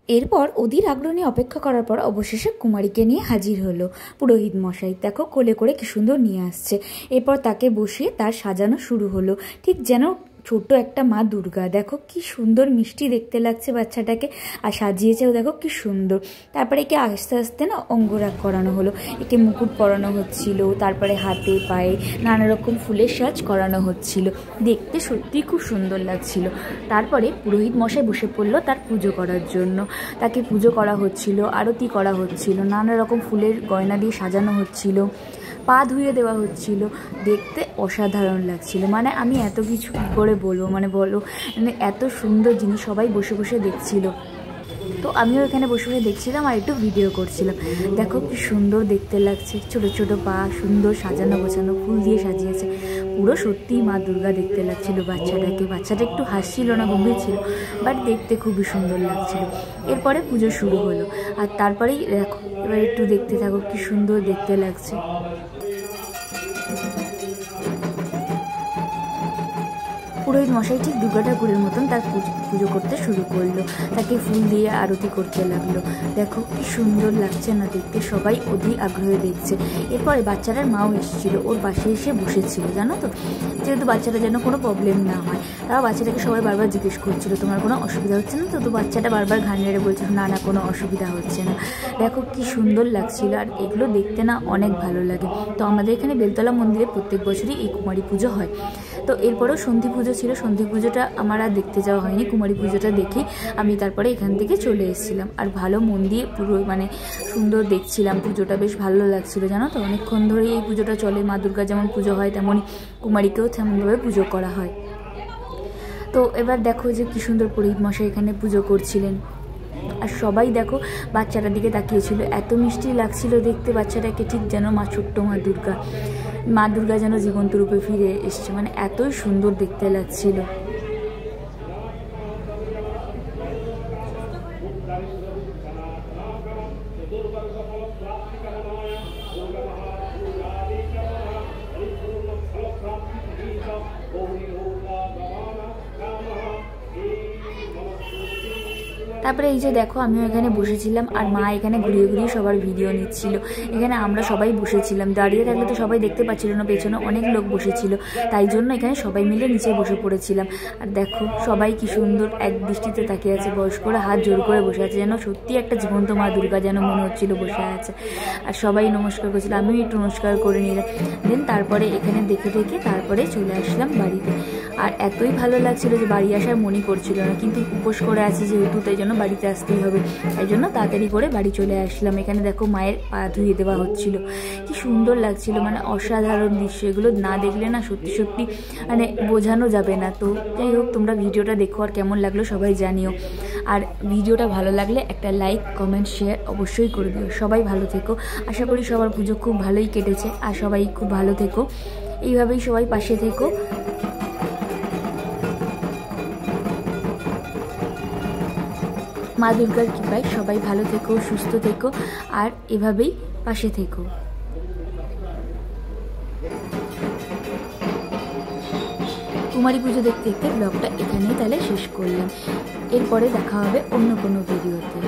এরপর অধীর আগ্রহ নিয়ে অপেক্ষা করার পর অবশেষে কুমারীকে নিয়ে হাজির হলো পুরোহিত মশাই। দেখো কোলে করে কি সুন্দর নিয়ে আসছে। এরপর তাকে বসিয়ে তার সাজানো শুরু হলো, ঠিক যেন ছোট্ট একটা মা দুর্গা। দেখো কি সুন্দর মিষ্টি দেখতে লাগছে বাচ্চাটাকে, আর সাজিয়েছেও দেখো কি সুন্দর। তারপরে একে আস্তে আস্তে না অঙ্গরাগ করানো হলো, একে মুকুট পরানো হচ্ছিল, তারপরে হাতে পায়ে নানা রকম ফুলের সাজ করানো হচ্ছিল। দেখতে সত্যিই খুব সুন্দর লাগছিল। তারপরে পুরোহিত মশাই বসে পড়লো তার পুজো করার জন্য। তাকে পুজো করা হচ্ছিল, আরতি করা হচ্ছিল, নানা রকম ফুলের গয়না দিয়ে সাজানো হচ্ছিল, পা ধুয়ে দেওয়া হচ্ছিল। দেখতে অসাধারণ লাগছিল, মানে আমি এত কিছু কী করে বলবো, মানে বলো, মানে এত সুন্দর জিনিস সবাই বসে বসে দেখছিল। তো আমিও এখানে বসে বসে দেখছিলাম আর একটু ভিডিও করছিলাম। দেখো কি সুন্দর দেখতে লাগছে, ছোট ছোট পা, সুন্দর সাজানো গোছানো, ফুল দিয়ে সাজিয়েছে। পুরো সত্যিই মা দুর্গা দেখতে লাগছিল বাচ্চাটাকে। বাচ্চাটা একটু হাসছিল না, গম্ভীর ছিল, বাট দেখতে খুবই সুন্দর লাগছিল। এরপরে পুজো শুরু হলো, আর তারপরেই দেখো এবার একটু দেখতে থাকো কি সুন্দর দেখতে লাগছে। পুরোহিত মশাই ঠিক দুর্গা ঠাকুরের মতন তার পুজো করতে শুরু করলো, তাকে ফুল দিয়ে আরতি করতে লাগলো। দেখো কি সুন্দর লাগছে না দেখতে, সবাই অধীর আগ্রহে দেখছে। এরপরে বাচ্চাটার মাও এসেছিল, ওর পাশে এসে বসেছিল, জানো তো, যেহেতু বাচ্চাটা যেন কোনো প্রবলেম না হয়। তাও বাচ্চাটাকে সবাই বারবার জিজ্ঞেস করছিল তোমার কোনো অসুবিধা হচ্ছে না তো? তো বাচ্চাটা বারবার ঘাড় নেড়ে বলছিল না না কোনো অসুবিধা হচ্ছে না। দেখো কি সুন্দর লাগছিল, আর এগুলো দেখতে না অনেক ভালো লাগে। তো আমাদের এখানে বেলতলা মন্দিরে প্রত্যেক বছরই এই কুমারী পুজো হয়। তো এরপরেও সন্ধি পুজো ছিল, সন্ধি পুজোটা আমার আর দেখতে যাওয়া হয়নি। কুমারী পুজোটা দেখে আমি তারপরে এখান থেকে চলে এসেছিলাম, আর ভালো মন দিয়ে পুরো মানে সুন্দর দেখছিলাম। পুজোটা বেশ ভালো লাগছিল, জানো তো, অনেকক্ষণ ধরেই এই পুজোটা চলে। মা দুর্গা যেমন পুজো হয় তেমনই কুমারীকেও তেমনভাবে পুজো করা হয়। তো এবার দেখো যে কী সুন্দর পুরোহিত মশাই এখানে পুজো করছিলেন, আর সবাই দেখো বাচ্চাটার দিকে তাকিয়েছিল। এত মিষ্টি লাগছিল দেখতে বাচ্চাটাকে, ঠিক যেন মা ছোট্ট মা দুর্গা যেন জীবন্ত রূপে ফিরে এসছে, মানে এতই সুন্দর দেখতে লাগছিল। তারপরে এই যে দেখো আমিও এখানে বসেছিলাম, আর মা এখানে ঘুরিয়ে ঘুরিয়ে সবার ভিডিও নিচ্ছিল। এখানে আমরা সবাই বসেছিলাম, দাঁড়িয়ে থাকলে তো সবাই দেখতে পাচ্ছিল না, পেছনে অনেক লোক বসেছিল, তাই জন্য এখানে সবাই মিলে নিচে বসে পড়েছিলাম। আর দেখো সবাই কি সুন্দর এক দৃষ্টিতে তাকিয়ে আছে, বয়স্করা হাত জোর করে বসে আছে, যেন সত্যি একটা জীবন্ত মা দুর্গা যেন মনে হচ্ছিল বসে আছে। আর সবাই নমস্কার করছিল, আমিও একটু নমস্কার করে নিলাম। দেন তারপরে এখানে দেখে তারপরে চলে আসলাম বাড়িতে। আর এতই ভালো লাগছিল যে বাড়ি আসার মনই করছিল না, কিন্তু উপোস করে আছি যেহেতু, তাই জন্য বাড়িতে আসতেই হবে, তাই জন্য তাড়াতাড়ি করে বাড়ি চলে আসলাম। এখানে দেখো মায়ের পা ধুয়ে দেওয়া হচ্ছিল, কি সুন্দর লাগছিল, মানে অসাধারণ দৃশ্য। এগুলো না দেখলে না সত্যি সত্যি মানে বোঝানো যাবে না। তো যাই হোক, তোমরা ভিডিওটা দেখো, আর কেমন লাগলো সবাই জানিও। আর ভিডিওটা ভালো লাগলে একটা লাইক কমেন্ট শেয়ার অবশ্যই করে দিও। সবাই ভালো থেকো, আশা করি সবার পুজো খুব ভালোই কেটেছে, আর সবাই খুব ভালো থেকো, এইভাবেই সবাই পাশে থেকো। মা দুর্গার কৃপায় সবাই ভালো থেকো, সুস্থ থেকো, আর এভাবেই পাশে থেকো। কুমারী পুজো দেখতে দেখতে ব্লগটা এখানেই তাহলে শেষ করলাম। এরপরে দেখা হবে অন্য কোনো ভিডিওতে।